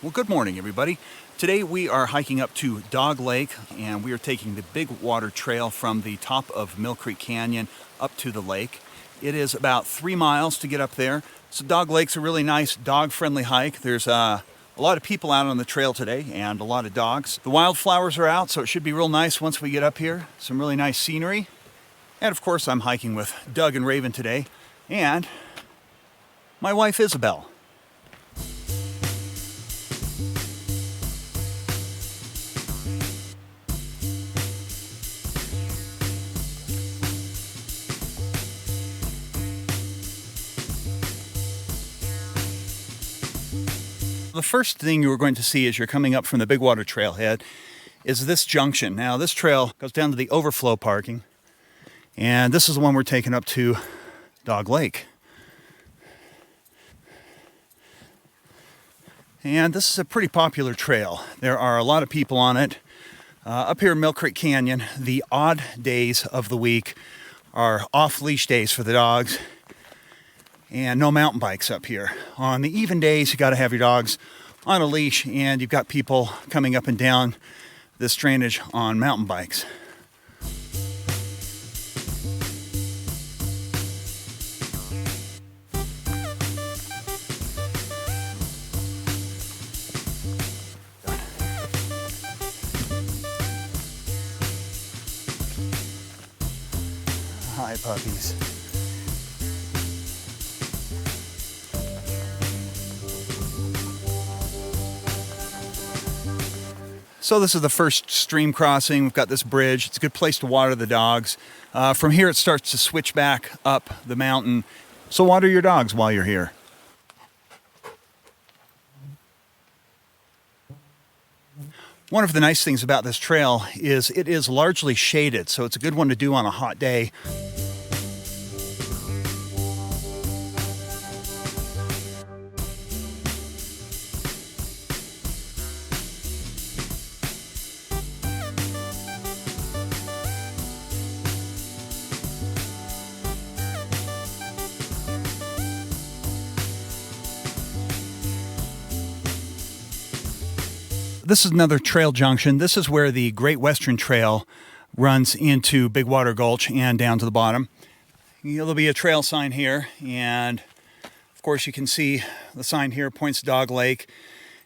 Well, good morning, everybody. Today we are hiking up to Dog Lake, and we are taking the big water trail from the top of Mill Creek Canyon up to the lake. It is about 3 miles to get up there. So Dog Lake's a really nice dog-friendly hike. There's a lot of people out on the trail today and a lot of dogs. The wildflowers are out, so it should be real nice once we get up here. Some really nice scenery. And of course, I'm hiking with Doug and Raven today, and my wife Isabel. The first thing you are going to see as you're coming up from the big water trailhead is this junction. Now, this trail goes down to the overflow parking, and this is the one we're taking up to Dog Lake. And this is a pretty popular trail. There are a lot of people on it. Up here in Mill Creek Canyon, the odd days of the week are off-leash days for the dogs, and no mountain bikes up here. On the even days, you got to have your dogs on a leash, and you've got people coming up and down this drainage on mountain bikes. Hi, puppies. So this is the first stream crossing. We've got this bridge. It's a good place to water the dogs. From here it starts to switch back up the mountain. So water your dogs while you're here. One of the nice things about this trail is it is largely shaded, so it's a good one to do on a hot day. This is another trail junction. This is where the Great Western Trail runs into Big Water Gulch and down to the bottom. There'll be a trail sign here, and of course you can see the sign here points to Dog Lake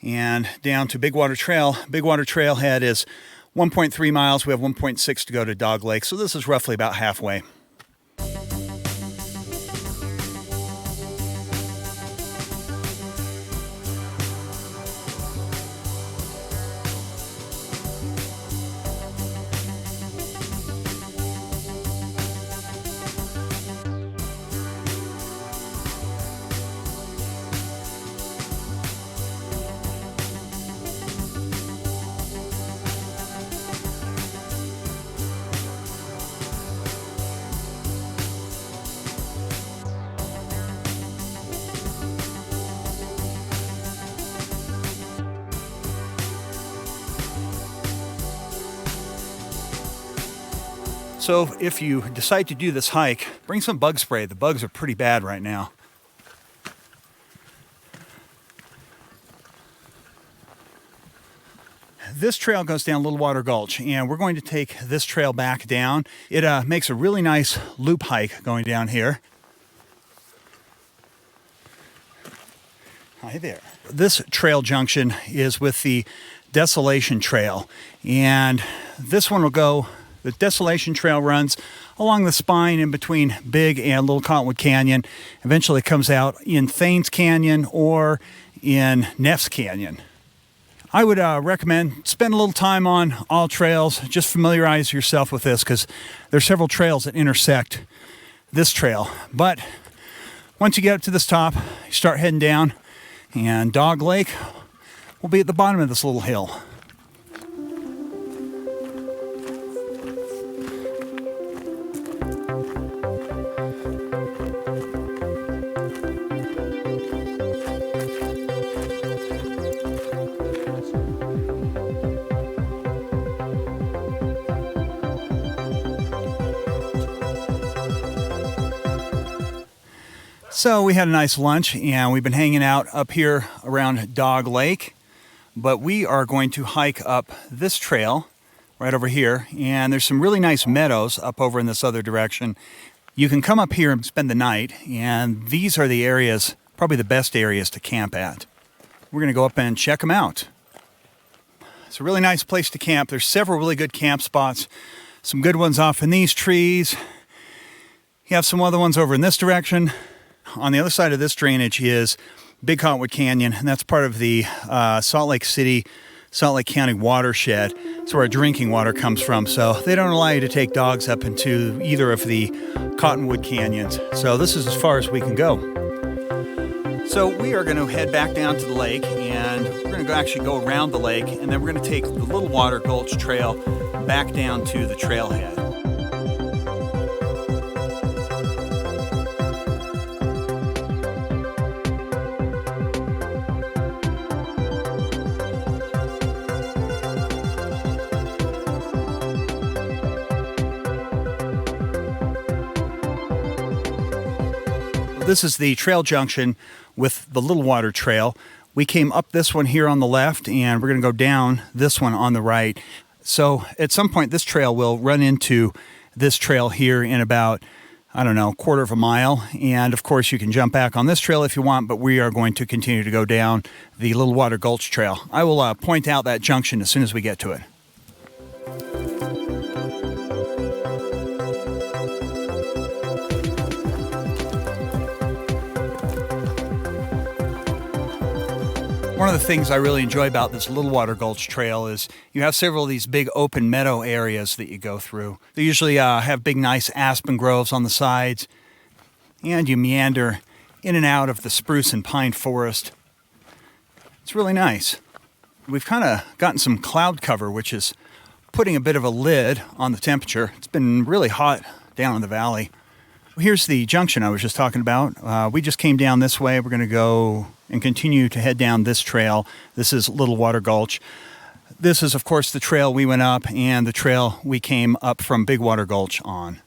and down to Big Water Trail. Big Water Trailhead is 1.3 miles. We have 1.6 to go to Dog Lake, so this is roughly about halfway. So if you decide to do this hike, bring some bug spray. The bugs are pretty bad right now. This trail goes down Little Water Gulch, and we're going to take this trail back down. It makes a really nice loop hike going down here. Hi there. This trail junction is with the Desolation Trail, and this one will go. The Desolation Trail runs along the spine in between Big and Little Cottonwood Canyon. Eventually comes out in Thanes Canyon or in Neff's Canyon. I would recommend spend a little time on Alltrails. Just familiarize yourself with this because there's several trails that intersect this trail. But once you get up to this top, you start heading down, and Dog Lake will be at the bottom of this little hill. So we had a nice lunch, and we've been hanging out up here around Dog Lake. but we are going to hike up this trail right over here, and there's some really nice meadows up over in this other direction. You can come up here and spend the night, and these are the areas, probably the best areas to camp at. We're going to go up and check them out. It's a really nice place to camp. There's several really good camp spots. Some good ones off in these trees. You have some other ones over in this direction. On the other side of this drainage is Big Cottonwood Canyon, and that's part of the Salt Lake City, Salt Lake County watershed. It's where our drinking water comes from. So they don't allow you to take dogs up into either of the Cottonwood Canyons. So this is as far as we can go. So we are going to head back down to the lake, and we're going to actually go around the lake, and then we're going to take the Little Water Gulch Trail back down to the trailhead. This is the trail junction with the Little Water Trail. We came up this one here on the left, and we're going to go down this one on the right. So at some point, this trail will run into this trail here in about, I don't know, quarter of a mile. And of course, you can jump back on this trail if you want, but we are going to continue to go down the Little Water Gulch Trail. I will point out that junction as soon as we get to it. One of the things I really enjoy about this Little Water Gulch Trail is you have several of these big open meadow areas that you go through. They usually have big nice aspen groves on the sides, and you meander in and out of the spruce and pine forest. It's really nice. We've kind of gotten some cloud cover, which is putting a bit of a lid on the temperature. It's been really hot down in the valley. Here's the junction I was just talking about. We just came down this way. We're going to go and continue to head down this trail. This is Little Water Gulch. This is, of course, the trail we went up and the trail we came up from Big Water Gulch on.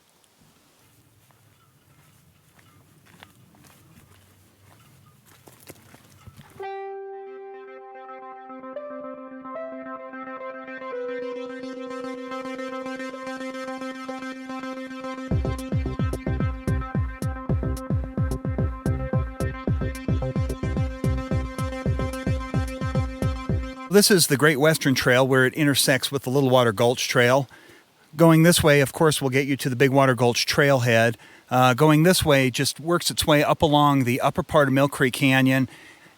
This is the Great Western Trail where it intersects with the Little Water Gulch Trail. Going this way, of course, will get you to the Big Water Gulch Trailhead. Going this way just works its way up along the upper part of Mill Creek Canyon,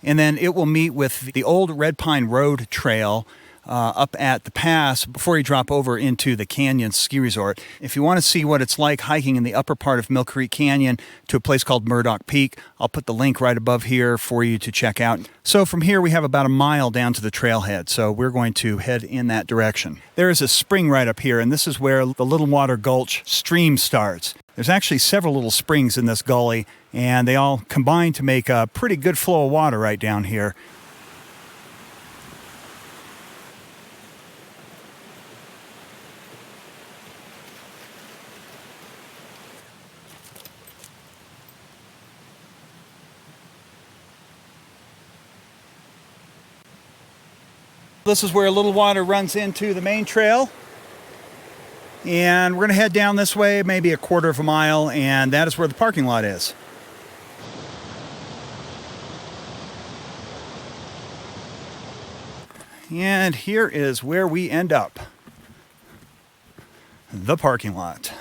and then it will meet with the old Red Pine Road Trail up at the pass before you drop over into the Canyon Ski Resort. If you want to see what it's like hiking in the upper part of Mill Creek Canyon to a place called Murdoch Peak, I'll put the link right above here for you to check out. So from here we have about a mile down to the trailhead, so we're going to head in that direction. There is a spring right up here, and this is where the Little Water Gulch stream starts. There's actually several little springs in this gully, and they all combine to make a pretty good flow of water right down here. This is where Little Water runs into the main trail. And we're going to head down this way, maybe a quarter of a mile, and that is where the parking lot is. And here is where we end up. The parking lot.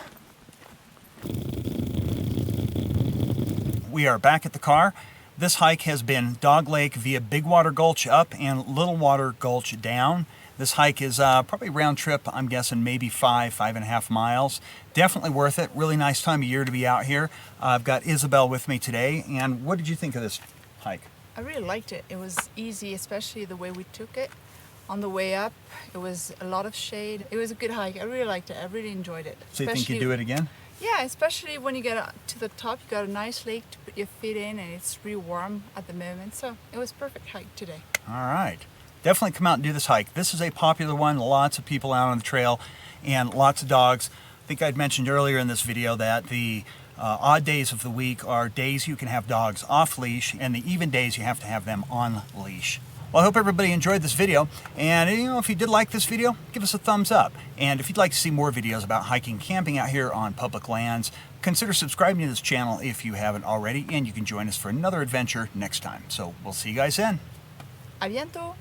We are back at the car. This hike has been Dog Lake via Big Water Gulch up and Little Water Gulch down. This hike is probably round trip, I'm guessing maybe 5.5 miles. Definitely worth it. Really nice time of year to be out here. I've got Isabel with me today. And what did you think of this hike? I really liked it. It was easy, especially the way we took it. On the way up, it was a lot of shade. It was a good hike. I really liked it. I really enjoyed it. So you think you'd do it again? Yeah, especially when you get to the top, you got a nice lake to put your feet in, and it's really warm at the moment. So it was a perfect hike today. All right. Definitely come out and do this hike. This is a popular one. Lots of people out on the trail and lots of dogs. I think I'd mentioned earlier in this video that the odd days of the week are days you can have dogs off leash, and the even days you have to have them on leash. Well, I hope everybody enjoyed this video, and if you did like this video, give us a thumbs up. And if you'd like to see more videos about hiking and camping out here on public lands, consider subscribing to this channel if you haven't already, and you can join us for another adventure next time. So we'll see you guys then. A bientôt!